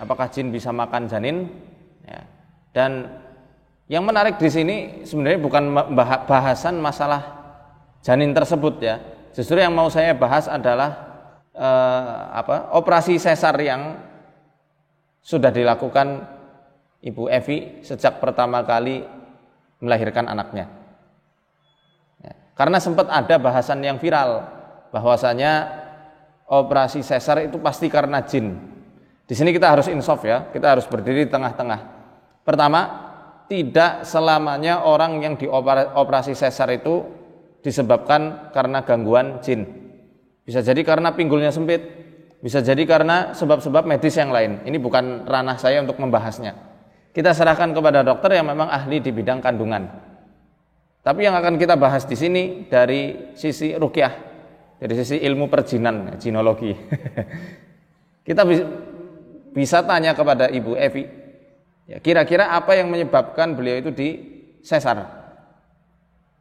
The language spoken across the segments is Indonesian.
apakah jin bisa makan janin? Ya. Dan yang menarik di sini sebenarnya bukan bahasan masalah janin tersebut ya. Justru yang mau saya bahas adalah operasi sesar yang sudah dilakukan Ibu Evi sejak pertama kali melahirkan anaknya. Ya. Karena sempat ada bahasan yang viral bahwasanya operasi sesar itu pasti karena jin. Di sini kita harus insaf ya, kita harus berdiri di tengah-tengah. Pertama, tidak selamanya orang yang dioperasi sesar itu disebabkan karena gangguan jin. Bisa jadi karena pinggulnya sempit, bisa jadi karena sebab-sebab medis yang lain. Ini bukan ranah saya untuk membahasnya. Kita serahkan kepada dokter yang memang ahli di bidang kandungan. Tapi yang akan kita bahas di sini dari sisi ruqyah, dari sisi ilmu perjinan, jinologi. Kita bisa tanya kepada Ibu Evi, ya, kira-kira apa yang menyebabkan beliau itu disesar?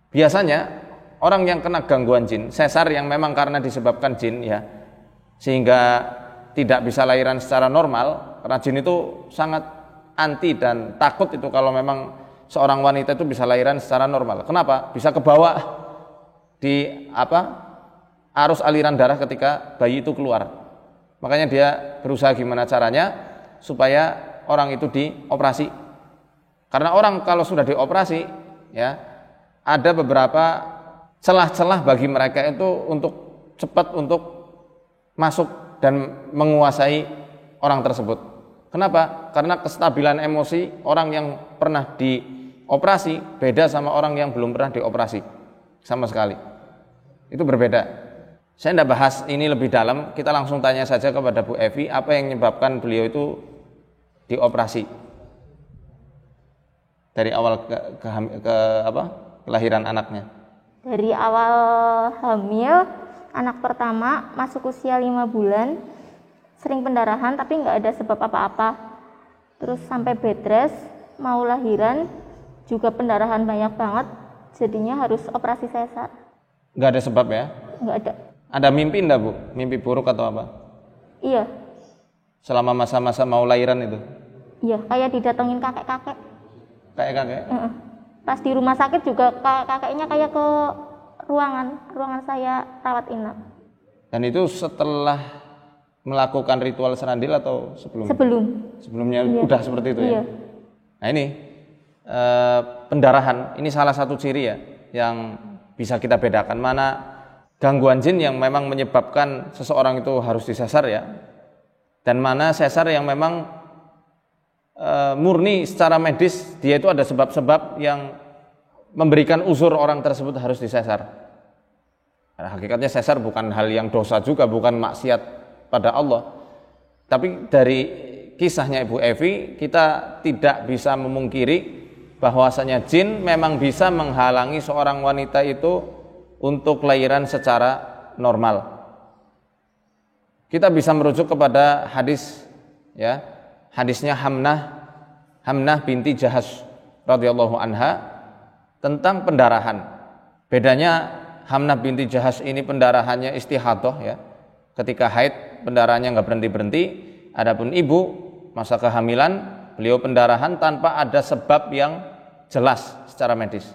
Biasanya orang yang kena gangguan jin, sesar yang memang karena disebabkan jin ya, sehingga tidak bisa lahiran secara normal, karena jin itu sangat anti dan takut itu kalau memang seorang wanita itu bisa lahiran secara normal. Kenapa? Bisa kebawa di arus aliran darah ketika bayi itu keluar. Makanya dia berusaha gimana caranya supaya orang itu dioperasi. Karena orang kalau sudah dioperasi ya, ada beberapa celah-celah bagi mereka itu untuk cepat untuk masuk dan menguasai orang tersebut. Kenapa? Karena kestabilan emosi orang yang pernah dioperasi beda sama orang yang belum pernah dioperasi sama sekali. Itu berbeda. Saya tidak bahas ini lebih dalam, kita langsung tanya saja kepada Bu Evi apa yang menyebabkan beliau itu dioperasi dari awal kelahiran anaknya. Dari awal hamil, anak pertama masuk usia 5 bulan, sering pendarahan tapi nggak ada sebab apa-apa. Terus sampai bed rest, mau lahiran juga pendarahan banyak banget, jadinya harus operasi sesar. Nggak ada sebab ya? Nggak ada. Ada mimpi enggak Bu? Mimpi buruk atau apa? Iya. Selama masa-masa mau lahiran itu? Iya, kayak didatengin kakek-kakek. Kayak kakek? Pas di rumah sakit juga kakeknya kayak ke ruangan saya rawat inap. Dan itu setelah melakukan ritual serandil atau sebelumnya? Sebelumnya iya. Udah seperti itu ya? Nah ini pendarahan, ini salah satu ciri ya yang bisa kita bedakan mana gangguan jin yang memang menyebabkan seseorang itu harus disesar ya, dan mana sesar yang memang murni secara medis dia itu ada sebab-sebab yang memberikan uzur orang tersebut harus disesar. Nah, hakikatnya sesar bukan hal yang dosa juga, bukan maksiat pada Allah. Tapi dari kisahnya Ibu Evi kita tidak bisa memungkiri bahwasanya jin memang bisa menghalangi seorang wanita itu untuk lahiran secara normal. Kita bisa merujuk kepada hadis ya, hadisnya Hamnah binti Jahash radhiyallahu anha tentang pendarahan. Bedanya Hamnah binti Jahash ini pendarahannya istihadah ya. Ketika haid pendarahannya enggak berhenti-berhenti. Adapun ibu masa kehamilan beliau pendarahan tanpa ada sebab yang jelas secara medis.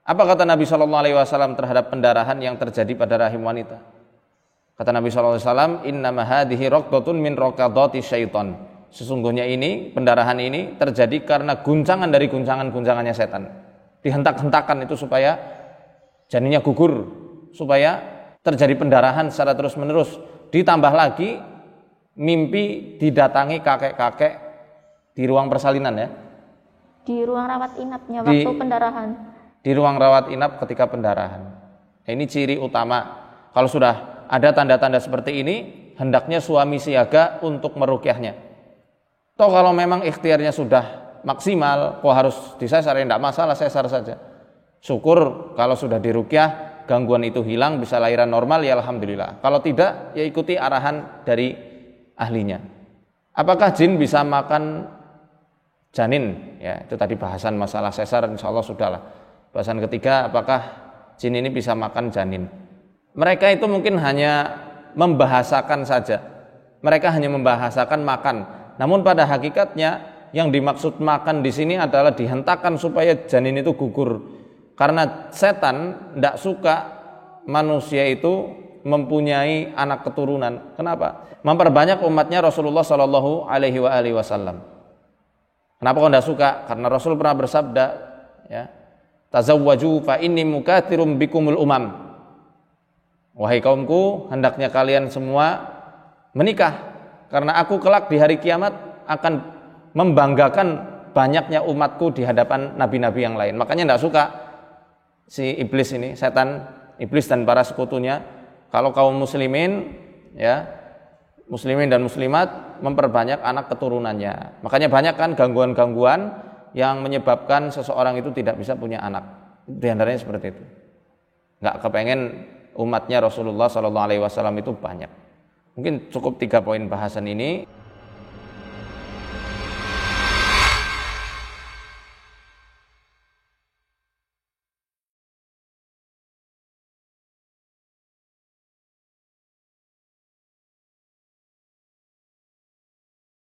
Apa kata Nabi SAW terhadap pendarahan yang terjadi pada rahim wanita? Kata Nabi SAW, innama hadhihi raqdatun min raqadati syaitan. Sesungguhnya ini, pendarahan ini terjadi karena guncangan dari guncangan-guncangannya setan. Dihentak-hentakan itu supaya janinnya gugur, supaya terjadi pendarahan secara terus-menerus. Ditambah lagi mimpi didatangi kakek-kakek di ruang persalinan ya. Di ruang rawat inapnya waktu pendarahan. Di ruang rawat inap ketika pendarahan. Nah, ini ciri utama. Kalau sudah ada tanda-tanda seperti ini, hendaknya suami siaga untuk meruqyahnya. Toh kalau memang ikhtiarnya sudah maksimal, kok harus disesar, ya tidak masalah, sesar saja. Syukur kalau sudah diruqyah, gangguan itu hilang, bisa lahiran normal, ya alhamdulillah. Kalau tidak, ya ikuti arahan dari ahlinya. Apakah jin bisa makan janin? Ya, itu tadi bahasan masalah sesar, insya Allah sudahlah. Bahasan ketiga, apakah jin ini bisa makan janin? Mereka itu mungkin hanya membahasakan saja. Mereka hanya membahasakan makan, Namun pada hakikatnya yang dimaksud makan di sini adalah dihentakkan supaya janin itu gugur. Karena setan tidak suka manusia itu mempunyai anak keturunan. Kenapa? Memperbanyak umatnya Rasulullah Shallallahu Alaihi Wasallam. Kenapa kau tidak suka? Karena Rasul pernah bersabda, ya, tazawwaju fa inni mukatsirum bikumul umam. Wahai kaumku, hendaknya kalian semua menikah, karena aku kelak di hari kiamat akan membanggakan banyaknya umatku di hadapan nabi-nabi yang lain. Makanya tidak suka si iblis ini, setan, iblis dan para sekutunya, kalau kaum muslimin, ya, muslimin dan muslimat memperbanyak anak keturunannya. Makanya banyak kan gangguan-gangguan yang menyebabkan seseorang itu tidak bisa punya anak. Di antaranya seperti itu. Nggak kepengen umatnya Rasulullah SAW itu banyak. Mungkin cukup 3 poin bahasan ini.